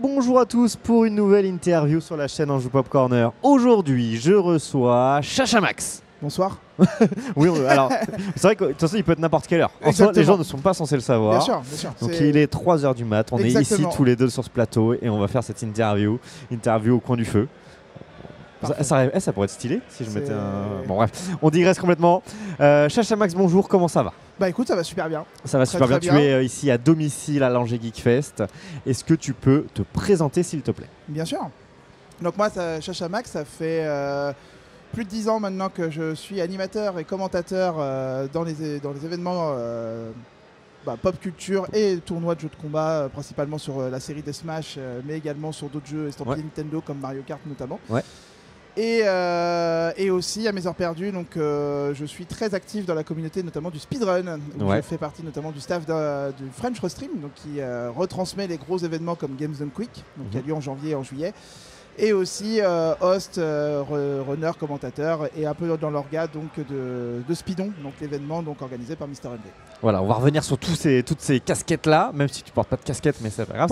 bonjour à tous pour une nouvelle interview sur la chaîne Anjou Pop Corner. Aujourd'hui, je reçois Chachamax. Bonsoir. Oui, alors, c'est vrai que de toute façon, il peut être n'importe quelle heure. En soi, les gens ne sont pas censés le savoir. Bien sûr, bien sûr. Donc il est 3h du mat, on est ici tous les deux sur ce plateau et on va faire cette interview au coin du feu. Ça pourrait être stylé si je mettais un... Bon bref, on digresse complètement. Chachamax, bonjour, comment ça va? Bah écoute, ça va super bien. Ça va super bien, tu es ici à domicile à l'Angers Geek Fest. Est-ce que tu peux te présenter s'il te plaît? Bien sûr. Donc moi, Chachamax, ça fait plus de 10 ans maintenant que je suis animateur et commentateur dans les événements pop culture et tournois de jeux de combat, principalement sur la série des Smash, mais également sur d'autres jeux estampillés Nintendo comme Mario Kart notamment. Ouais. Et aussi à mes heures perdues, donc je suis très actif dans la communauté notamment du speedrun, où je fais partie notamment du staff du French Restream, donc qui retransmet les gros événements comme Games Done Quick, donc qui a lieu en janvier et en juillet, et aussi host, runner, commentateur et un peu dans l'orga donc de Speedon, donc l'événement donc organisé par Mister MD. Voilà, on va revenir sur toutes ces casquettes là, même si tu portes pas de casquette, mais c'est pas grave,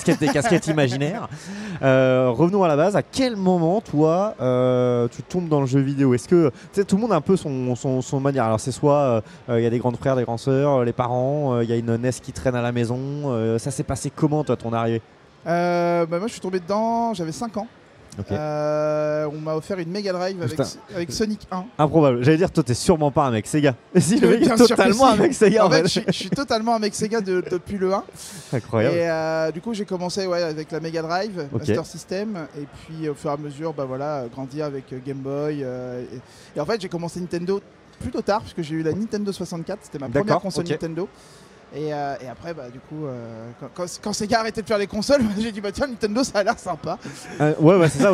c'est des casquettes imaginaires. Revenons à la base. À quel moment toi tu tombes dans le jeu vidéo? Est-ce que tout le monde a un peu son manière? Alors c'est soit il y a des grands frères, des grands sœurs, les parents, il y a une NES qui traîne à la maison. Ça s'est passé comment toi ton arrivée? Moi je suis tombé dedans, j'avais 5 ans. Okay. On m'a offert une Mega Drive avec Sonic 1. Improbable, j'allais dire toi t'es sûrement pas un mec Sega. Si, le mec est totalement un mec Sega. En fait je suis totalement un mec Sega depuis le 1. Incroyable. Et du coup j'ai commencé avec la Mega Drive, Master System, et puis au fur et à mesure grandir avec Game Boy. Et en fait j'ai commencé Nintendo plutôt tard, parce que j'ai eu la Nintendo 64, c'était ma première console Nintendo. Et après, du coup, quand Sega a arrêté de faire les consoles, j'ai dit tiens, Nintendo ça a l'air sympa. C'est ça,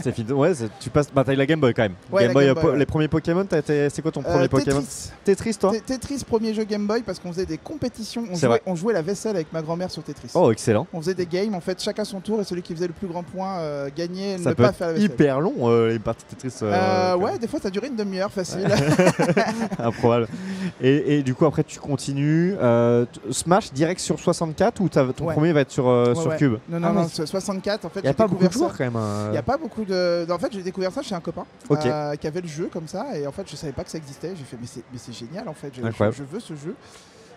c'est fini. Tu passes, t'as eu la Game Boy quand même. Game Boy, les premiers Pokémon, c'est quoi ton premier Pokémon? Tetris, toi? Tetris, premier jeu Game Boy, parce qu'on faisait des compétitions. On jouait la vaisselle avec ma grand-mère sur Tetris. Oh, excellent. On faisait des games, en fait, chacun son tour, et celui qui faisait le plus grand point gagnait, ne pas faire la vaisselle. Hyper long les parties Tetris. Ouais, des fois ça durait une demi-heure facile. Improbable. Et du coup, après, tu continues. Smash direct sur 64 ou ton premier va être sur Cube? Non, 64 en fait. Il n'y a pas beaucoup de joueurs quand même. Il n'y a pas beaucoup de. En fait, j'ai découvert ça chez un copain qui avait le jeu comme ça, et en fait, je savais pas que ça existait. J'ai fait mais c'est génial en fait. Je veux ce jeu.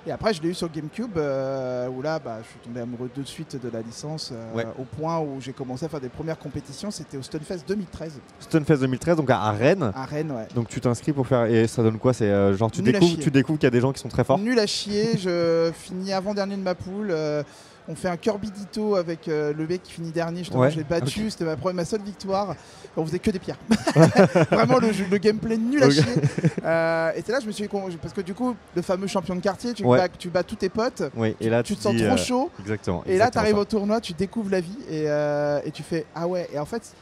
Et après, je l'ai eu sur GameCube, où là, je suis tombé amoureux de suite de la licence, au point où j'ai commencé à faire des premières compétitions. C'était au Stunfest 2013. Stunfest 2013, donc à Rennes. À Rennes, ouais. Donc tu t'inscris pour faire. Et ça donne quoi? C'est genre tu découvres qu'il y a des gens qui sont très forts. Nul à chier. Je finis avant-dernier de ma poule. On fait un Kirby Ditto avec le mec qui finit dernier. Je l'ai battu, c'était ma seule victoire. On faisait que des pierres. Vraiment le gameplay nul à chier. Et c'est là je me suis dit, parce que du coup, le fameux champion de quartier, tu bats tous tes potes. Oui, et là, tu te sens trop chaud. Exactement. Et là, tu arrives au tournoi, tu découvres la vie et tu fais ah ouais. Et en fait,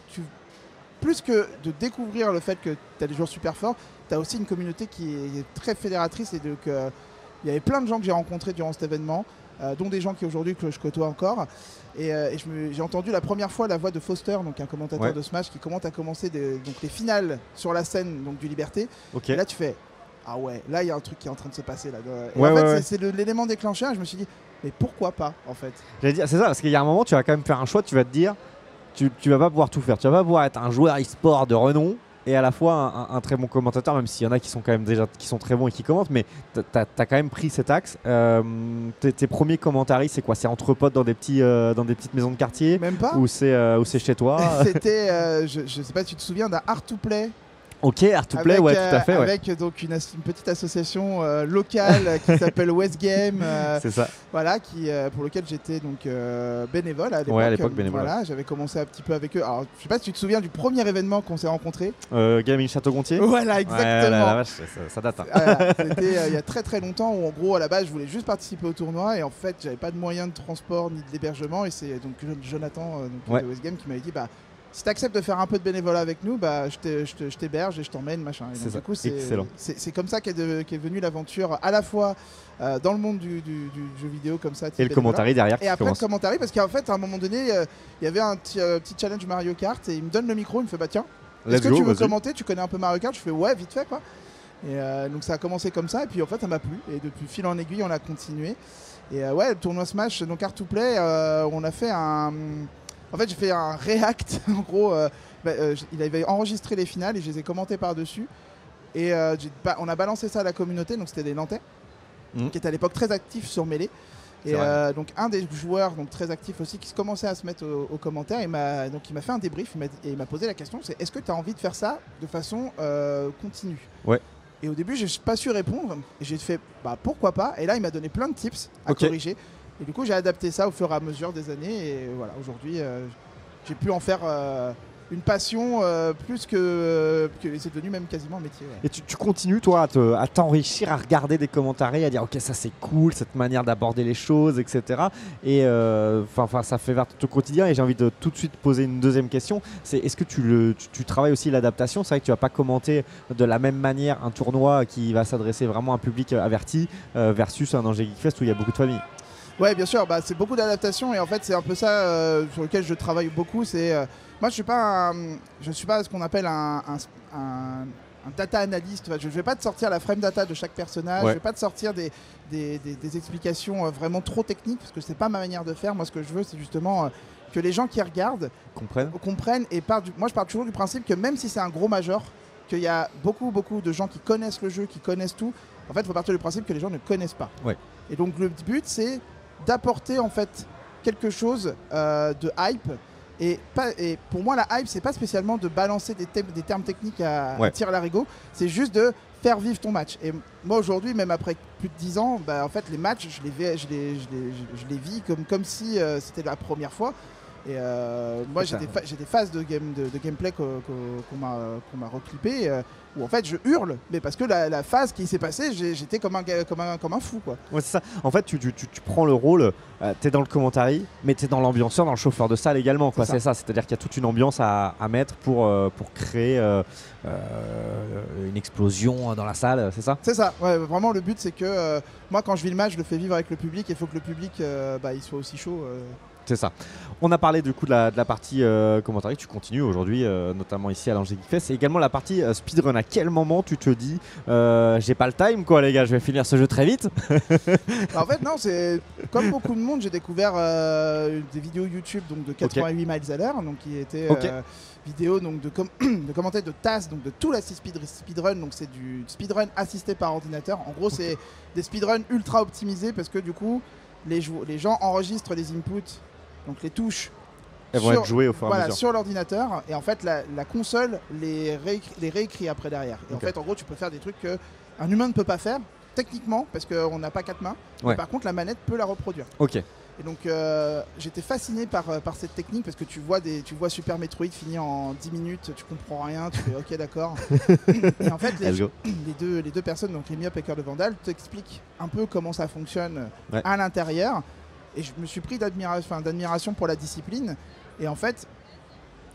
plus que de découvrir le fait que tu as des joueurs super forts, tu as aussi une communauté qui est très fédératrice. Et donc, il y avait plein de gens que j'ai rencontrés durant cet événement. Dont des gens qui aujourd'hui que je côtoie encore. Et j'ai entendu la première fois la voix de Foster, donc un commentateur de Smash, qui commente à commencer les finales sur la scène donc, du Liberté. Et là tu fais ah ouais, là il y a un truc qui est en train de se passer là. Et en fait c'est l'élément déclencheur. Et je me suis dit mais pourquoi pas en fait. J'allais dire c'est ça, parce qu'il y a un moment tu vas quand même faire un choix, tu vas te dire tu vas pas pouvoir tout faire, tu vas pas pouvoir être un joueur e-sport de renom et à la fois un très bon commentateur, même s'il y en a qui sont quand même déjà qui sont très bons et qui commentent, mais t'as quand même pris cet axe. Tes premiers commentaristes, c'est quoi? C'est entre potes dans des petites maisons de quartier? Même pas. Ou c'est chez toi? C'était, je sais pas si tu te souviens d'un Art to Play. Ok, Art to Play, tout à fait. Avec donc une petite association locale qui s'appelle West Game, c'est ça. Voilà, pour lequel j'étais donc bénévole à l'époque. Ouais, à l'époque bénévole. Voilà, j'avais commencé un petit peu avec eux. Alors, je sais pas si tu te souviens du premier événement qu'on s'est rencontrés. Gaming Château-Gontier. Voilà, exactement. Ouais, la vache, ça date. C'était il y a très très longtemps où en gros à la base je voulais juste participer au tournoi et en fait j'avais pas de moyens de transport ni d'hébergement et c'est donc Jonathan de West Game qui m'avait dit si tu acceptes de faire un peu de bénévolat avec nous, je t'héberge et je t'emmène, machin. Et donc, du coup, c'est comme ça qu'est venue l'aventure, à la fois dans le monde du jeu vidéo comme ça. Et le commentary derrière. Et après le commentary, parce qu'en fait, à un moment donné, il y avait un petit challenge Mario Kart et il me donne le micro, il me fait tiens, est-ce que tu veux commenter? Tu connais un peu Mario Kart? Je fais ouais, vite fait quoi. Et donc ça a commencé comme ça, et puis en fait ça m'a plu. Et depuis fil en aiguille, on a continué. Et ouais, le tournoi Smash, donc Art2Play, on a fait un... En fait, j'ai fait un react. En gros, il avait enregistré les finales et je les ai commentés par-dessus. Et on a balancé ça à la communauté, donc c'était des Nantais, qui étaient à l'époque très actifs sur Melee. Et donc un des joueurs donc très actifs aussi qui commençait à se mettre aux commentaires, il m'a fait un débrief, il m'a posé la question, c'est est-ce que tu as envie de faire ça de façon continue? Ouais. Et au début, j'ai pas su répondre. Et j'ai fait, bah pourquoi pas. Et là, il m'a donné plein de tips à corriger. Et du coup, j'ai adapté ça au fur et à mesure des années. Et voilà, aujourd'hui, j'ai pu en faire une passion plus que c'est devenu même quasiment un métier. Ouais. Et tu continues, toi, à t'enrichir, à regarder des commentaires, à dire ok, ça c'est cool, cette manière d'aborder les choses, etc. Et ça fait partie de ton quotidien. Et j'ai envie de tout de suite poser une deuxième question. C'est est-ce que tu travailles aussi l'adaptation? C'est vrai que tu vas pas commenter de la même manière un tournoi qui va s'adresser vraiment à un public averti versus un Angers Geek Fest où il y a beaucoup de familles. Ouais, bien sûr, c'est beaucoup d'adaptation et en fait c'est un peu ça sur lequel je travaille beaucoup. Moi je suis pas ce qu'on appelle un data analyst. Enfin, je ne vais pas te sortir la frame data de chaque personnage, je ne vais pas te sortir des explications vraiment trop techniques parce que c'est pas ma manière de faire. Moi ce que je veux c'est justement que les gens qui regardent comprennent et moi je pars toujours du principe que même si c'est un gros major, qu'il y a beaucoup de gens qui connaissent le jeu, qui connaissent tout, en fait il faut partir du principe que les gens ne connaissent pas. Ouais. Et donc le but c'est d'apporter en fait quelque chose de hype et pour moi la hype c'est pas spécialement de balancer des termes techniques à tir larigot, c'est juste de faire vivre ton match. Et moi aujourd'hui, même après plus de 10 ans, en fait les matchs je les vis comme si c'était la première fois. Et moi j'ai des phases de gameplay qu'on m'a reclippé où en fait je hurle, mais parce que la phase qui s'est passée, j'étais comme un fou quoi. Ouais, c'est ça. En fait tu prends le rôle, t'es dans le commentary, mais t'es dans l'ambianceur, dans le chauffeur de salle également quoi. C'est ça. C'est-à-dire qu'il y a toute une ambiance à mettre pour créer une explosion dans la salle, c'est ça? C'est ça, ouais, vraiment le but c'est que moi quand je vis le match je le fais vivre avec le public et il faut que le public il soit aussi chaud. C'est ça. On a parlé du coup de la partie commentary, tu continues aujourd'hui, notamment ici à l'Angers Geek Fest. C'est également la partie speedrun. À quel moment tu te dis j'ai pas le time quoi les gars, je vais finir ce jeu très vite? En fait non, c'est comme beaucoup de monde, j'ai découvert des vidéos YouTube donc, de 88 miles à l'heure, donc qui étaient vidéos donc, de commentaires de TAS, donc de tout la speedrun, donc c'est du speedrun assisté par ordinateur. En gros c'est des speedruns ultra optimisés parce que du coup les gens enregistrent les inputs, donc les touches, elles vont être jouées au fur et à mesure sur l'ordinateur, et en fait la console les réécrit après derrière. Et en fait en gros tu peux faire des trucs qu'un humain ne peut pas faire techniquement parce qu'on n'a pas 4 mains, mais par contre la manette peut la reproduire. Et donc j'étais fasciné par cette technique parce que tu vois Super Metroid fini en 10 minutes, tu comprends rien, tu fais ok d'accord. Et en fait les deux personnes, donc Rémi et Cœur de Vandal, t'expliquent un peu comment ça fonctionne à l'intérieur. Et je me suis pris d'admiration pour la discipline. Et en fait,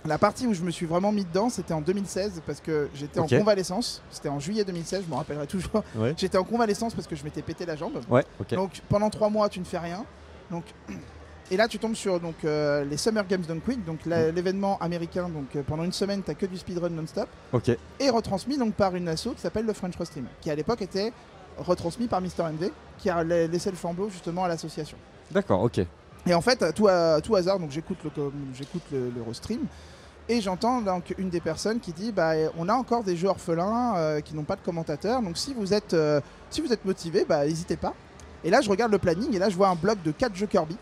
la partie où je me suis vraiment mis dedans, c'était en 2016 parce que j'étais en convalescence. C'était en juillet 2016, je m'en rappellerai toujours. J'étais en convalescence parce que je m'étais pété la jambe. Donc pendant 3 mois, tu ne fais rien. Donc, et là, tu tombes sur les Summer Games Done Quick, donc l'événement américain. Donc pendant une semaine, tu n'as que du speedrun non-stop. Et retransmis donc, par une asso qui s'appelle le French Roast Team, qui à l'époque était retransmis par Mister MD, qui a laissé le flambeau justement à l'association. D'accord, ok. Et en fait, à tout hasard, donc j'écoute le restream et j'entends donc une des personnes qui dit on a encore des jeux orphelins qui n'ont pas de commentateur, donc si vous êtes motivé, n'hésitez pas. Et là, je regarde le planning et là, je vois un bloc de 4 jeux Kirby.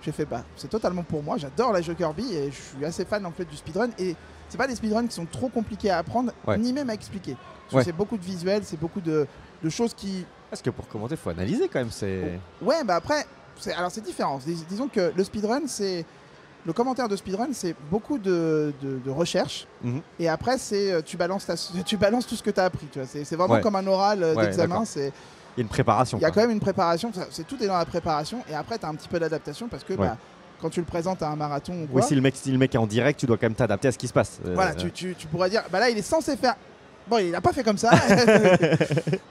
J'ai fait c'est totalement pour moi, j'adore les jeux Kirby et je suis assez fan en fait du speedrun. Et c'est pas des speedruns qui sont trop compliqués à apprendre, ni même à expliquer. Parce que c'est beaucoup de visuels, c'est beaucoup de choses qui... Parce que pour commenter, il faut analyser quand même. Ouais, après... Alors c'est différent. Disons que le speedrun, le commentaire de speedrun, c'est beaucoup de recherche. Et après, tu balances tout ce que tu as appris. C'est vraiment comme un oral d'examen. Il y a une préparation. Il y a quand même une préparation. Tout est dans la préparation. Et après, tu as un petit peu d'adaptation parce que quand tu le présentes à un marathon ou quoi... Oui, si le mec est en direct, tu dois quand même t'adapter à ce qui se passe. Voilà, tu pourrais dire, là, il est censé faire Bon, il n'a pas fait comme ça.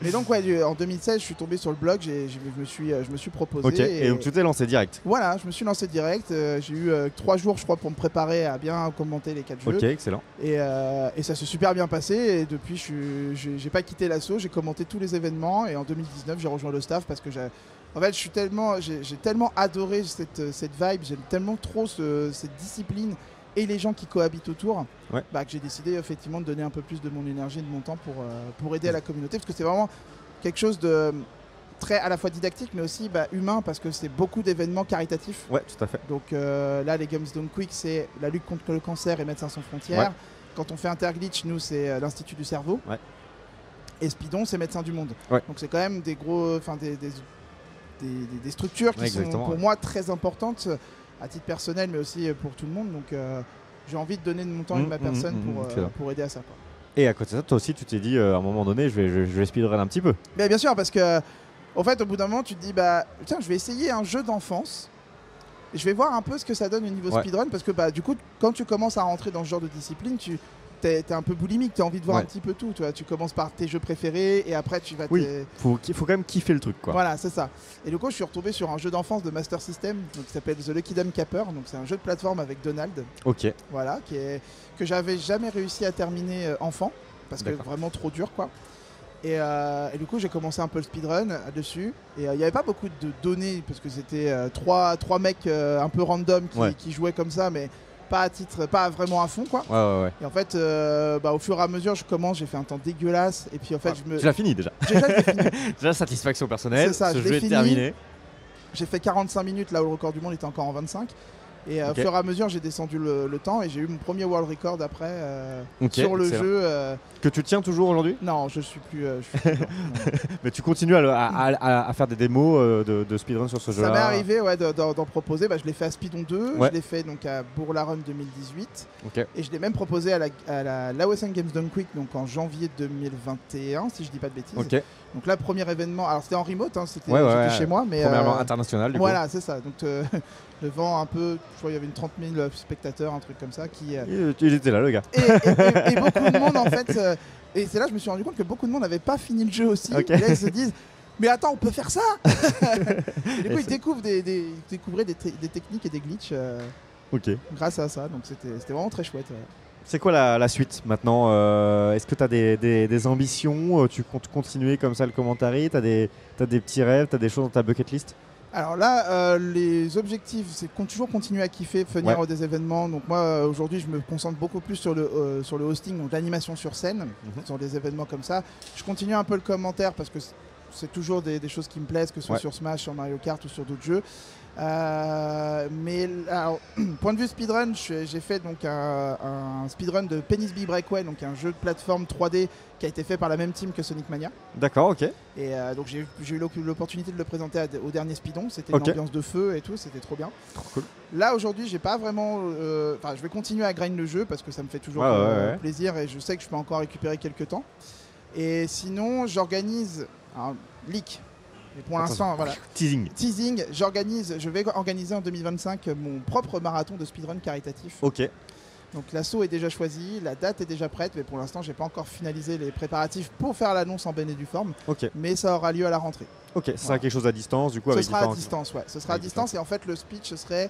Mais donc, ouais, en 2016, je suis tombé sur le blog, je me suis proposé. Ok, et donc tu t'es lancé direct. Voilà, je me suis lancé direct. J'ai eu 3 jours, je crois, pour me préparer à bien commenter les 4 jeux. Ok, excellent. Et ça s'est super bien passé. Et depuis, j'ai pas quitté l'assaut. J'ai commenté tous les événements. Et en 2019, j'ai rejoint le staff parce que en fait, j'ai tellement adoré cette vibe. J'aime tellement trop cette discipline et les gens qui cohabitent autour, que j'ai décidé effectivement de donner un peu plus de mon énergie et de mon temps pour aider à la communauté, parce que c'est vraiment quelque chose de très à la fois didactique mais aussi humain, parce que c'est beaucoup d'événements caritatifs. Ouais, tout à fait. Donc là, les Games Don't Quick, c'est la lutte contre le cancer et Médecins sans frontières. Ouais. Quand on fait Interglitch, nous, c'est l'Institut du cerveau. Ouais. Et Speedon, c'est Médecins du monde. Ouais. Donc c'est quand même des structures qui sont pour moi très importantes à titre personnel, mais aussi pour tout le monde. Donc j'ai envie de donner de mon temps et de ma personne pour aider à ça, quoi. Et à côté de ça, toi aussi, tu t'es dit à un moment donné, je vais speedrun un petit peu. Mais bien sûr, parce que en fait, au bout d'un moment, tu te dis tiens, je vais essayer un jeu d'enfance. Et je vais voir un peu ce que ça donne au niveau speedrun, parce que du coup, quand tu commences à rentrer dans ce genre de discipline, t'es un peu boulimique, t'as envie de voir un petit peu tout. Tu commences par tes jeux préférés et après tu vas... Oui, faut quand même kiffer le truc, quoi. Voilà, c'est ça. Et du coup, je suis retombé sur un jeu d'enfance de Master System qui s'appelle The Lucky Dam Capper. Donc c'est un jeu de plateforme avec Donald. Ok. Voilà, que j'avais jamais réussi à terminer enfant, parce que vraiment trop dur, quoi. Et du coup, j'ai commencé un peu le speedrun dessus. Et il n'y avait pas beaucoup de données, parce que c'était trois mecs un peu random qui jouaient comme ça, mais pas vraiment à fond, quoi. Ouais. Et en fait, au fur et à mesure, j'ai fait un temps dégueulasse. Et puis en fait, tu l'as fini déjà. Déjà, satisfaction personnelle. C'est ça, ce jeu est terminé. J'ai fait 45 minutes là où le record du monde était encore en 25. Et au fur et à mesure, j'ai descendu le temps et j'ai eu mon premier world record après sur le jeu. Que tu tiens toujours aujourd'hui ? Non, je suis plus. Mais tu continues à faire des démos de speedrun sur ce jeu-là ? Ça m'est arrivé d'en proposer. Je l'ai fait à Speedon 2, je l'ai fait donc à Bourg-la-Run 2018. Et je l'ai même proposé à la Lausanne Games Done Quick donc en janvier 2021, si je dis pas de bêtises. Donc là, premier événement. Alors c'était en remote, c'était chez moi. Mais, premièrement international, du coup. Voilà, c'est ça. Donc devant un peu, je crois qu'il y avait une 30 000 spectateurs, un truc comme ça. Il était là, le gars. Et beaucoup de monde, en fait. Et c'est là que je me suis rendu compte que beaucoup de monde n'avait pas fini le jeu aussi. Et là, ils se disent, mais attends, on peut faire ça. Et du coup, ils découvraient des techniques et des glitches grâce à ça. Donc c'était vraiment très chouette. C'est quoi la suite maintenant ? Est-ce que tu as des ambitions ? Tu comptes continuer comme ça le commentary ? Tu as des petits rêves ? Tu as des choses dans ta bucket list ? Alors là, les objectifs, c'est toujours continuer à kiffer, venir des événements. Donc moi, aujourd'hui, je me concentre beaucoup plus sur le hosting, donc l'animation sur scène, sur des événements comme ça. Je continue un peu le commentaire parce que c'est toujours des choses qui me plaisent, que ce soit sur Smash, sur Mario Kart ou sur d'autres jeux. Mais alors, point de vue speedrun, j'ai fait donc un speedrun de Penny's Big Breakaway, donc un jeu de plateforme 3D qui a été fait par la même team que Sonic Mania. D'accord, ok. Et donc j'ai eu l'opportunité de le présenter au dernier Speedon. C'était une ambiance de feu et tout, c'était trop bien. Trop cool. Là aujourd'hui, j'ai pas vraiment. Je vais continuer à grind le jeu parce que ça me fait toujours plaisir et je sais que je peux encore récupérer quelques temps. Et sinon, j'organise un leak. Et pour l'instant, voilà. Teasing. Je vais organiser en 2025 mon propre marathon de speedrun caritatif. Ok. Donc l'assaut est déjà choisi, la date est déjà prête, mais pour l'instant, j'ai pas encore finalisé les préparatifs pour faire l'annonce en bonne et due forme. Ok. Mais ça aura lieu à la rentrée. Ok, ça sera quelque chose à distance, du coup. Ce sera à distance, ouais. Ce sera à distance et en fait, le speech ce serait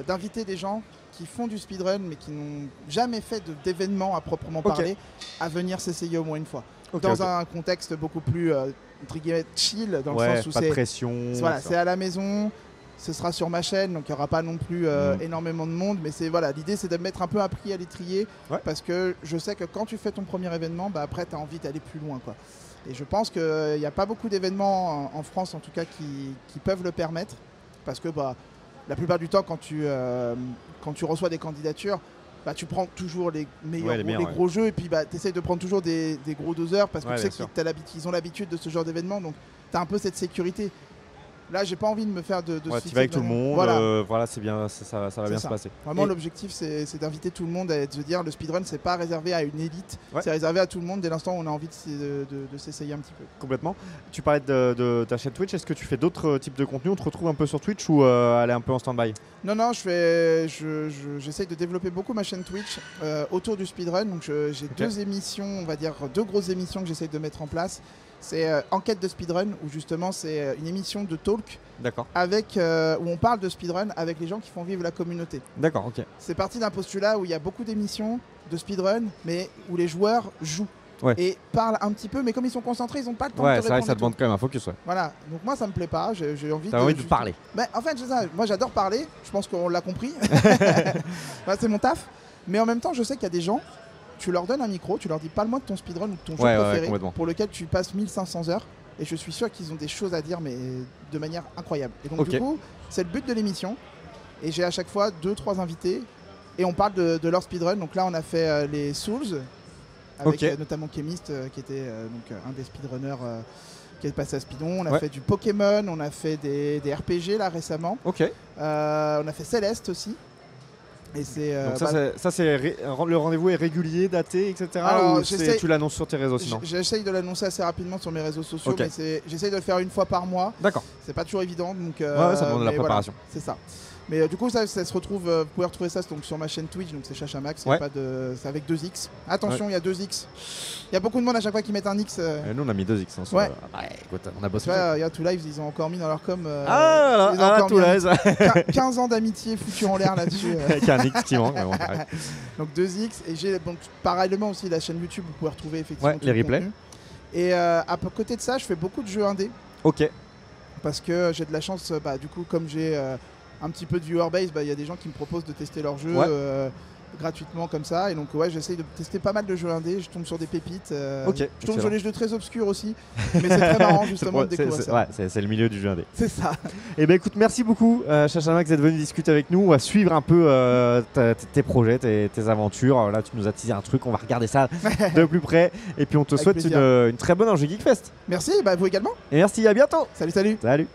d'inviter des gens qui font du speedrun mais qui n'ont jamais fait d'événement à proprement parler à venir s'essayer au moins une fois. Dans un contexte beaucoup plus entre guillemets chill, dans le sens où pas de pression. Voilà, c'est à la maison, ce sera sur ma chaîne, donc il n'y aura pas non plus énormément de monde, mais l'idée c'est de mettre un peu un prix à l'étrier parce que je sais que quand tu fais ton premier événement, après tu as envie d'aller plus loin, quoi. Et je pense qu'il n'y a pas beaucoup d'événements en France en tout cas qui peuvent le permettre parce que la plupart du temps quand tu reçois des candidatures, tu prends toujours les meilleurs, les gros jeux et puis tu essayes de prendre toujours des gros doseurs parce que tu sais qu'ils ont l'habitude de ce genre d'événement, donc tu as un peu cette sécurité. Là, j'ai pas envie de me faire de ouais, tu vas avec tout le monde, voilà, c'est bien, ça va bien se passer. Vraiment, l'objectif, c'est d'inviter tout le monde et de se dire le speedrun, c'est pas réservé à une élite, c'est réservé à tout le monde dès l'instant où on a envie de s'essayer un petit peu. Complètement. Tu parlais de ta chaîne Twitch, est-ce que tu fais d'autres types de contenus? On te retrouve un peu sur Twitch ou elle est un peu en stand-by? Non, j'essaye de développer beaucoup ma chaîne Twitch autour du speedrun. Donc j'ai deux émissions, on va dire deux grosses émissions que j'essaye de mettre en place. C'est Enquête de speedrun, où justement c'est une émission de talk avec, où on parle de speedrun avec les gens qui font vivre la communauté. D'accord, ok. C'est parti d'un postulat où il y a beaucoup d'émissions de speedrun, mais où les joueurs jouent. Et parlent un petit peu, mais comme ils sont concentrés, ils n'ont pas le temps de te répondre. C'est vrai que ça demande quand même un focus. Voilà, donc moi ça me plaît pas, j'ai envie de parler. En fait, moi j'adore parler, je pense qu'on l'a compris. C'est mon taf, mais en même temps, je sais qu'il y a des gens, tu leur donnes un micro, tu leur dis parle-moi de ton speedrun ou de ton jeu préféré pour lequel tu passes 1500 heures, et je suis sûr qu'ils ont des choses à dire, mais de manière incroyable. Et donc du coup, c'est le but de l'émission, et j'ai à chaque fois 2-3 invités, et on parle de leur speedrun. Donc là, on a fait les Souls, avec notamment Chemist qui était donc un des speedrunners qui est passé à Speedon. On a fait du Pokémon, on a fait des RPG là récemment. On a fait Céleste aussi. Et c'est le rendez-vous est régulier, daté, etc. Alors, ou tu l'annonces sur tes réseaux sinon? J'essaye de l'annoncer assez rapidement sur mes réseaux sociaux, mais j'essaye de le faire une fois par mois. D'accord. C'est pas toujours évident, donc ça demande de la préparation. Voilà, c'est ça. Mais du coup, ça se retrouve. Vous pouvez retrouver ça donc, sur ma chaîne Twitch, donc c'est Chachamax. C'est avec 2X. Attention, il y a 2X. Il y a beaucoup de monde à chaque fois qui mettent un X. Nous, on a mis 2X. Écoute, on a bossé. Il y a 2Lives, ils ont encore mis dans leur com. 15 ans d'amitié foutu en l'air là-dessus. Avec un X qui manque. Donc 2X. Et j'ai parallèlement aussi la chaîne YouTube, vous pouvez retrouver effectivement les replays. Et à côté de ça, je fais beaucoup de jeux indés. Parce que j'ai de la chance, du coup, comme j'ai un petit peu de viewer base, il y a des gens qui me proposent de tester leurs jeux gratuitement comme ça. Et donc j'essaye de tester pas mal de jeux indés, je tombe sur des pépites. Je tombe sur les jeux très obscurs aussi. Mais c'est très marrant justement de découvrir ça. C'est le milieu du jeu indé. C'est ça. Et écoute, merci beaucoup Chachamax d'être venu discuter avec nous. On va suivre un peu tes projets, tes aventures. Là tu nous as teasé un truc, on va regarder ça de plus près. Et puis on te souhaite une très bonne Angers Geek Fest. Merci, vous également. Et merci, à bientôt. Salut. Salut.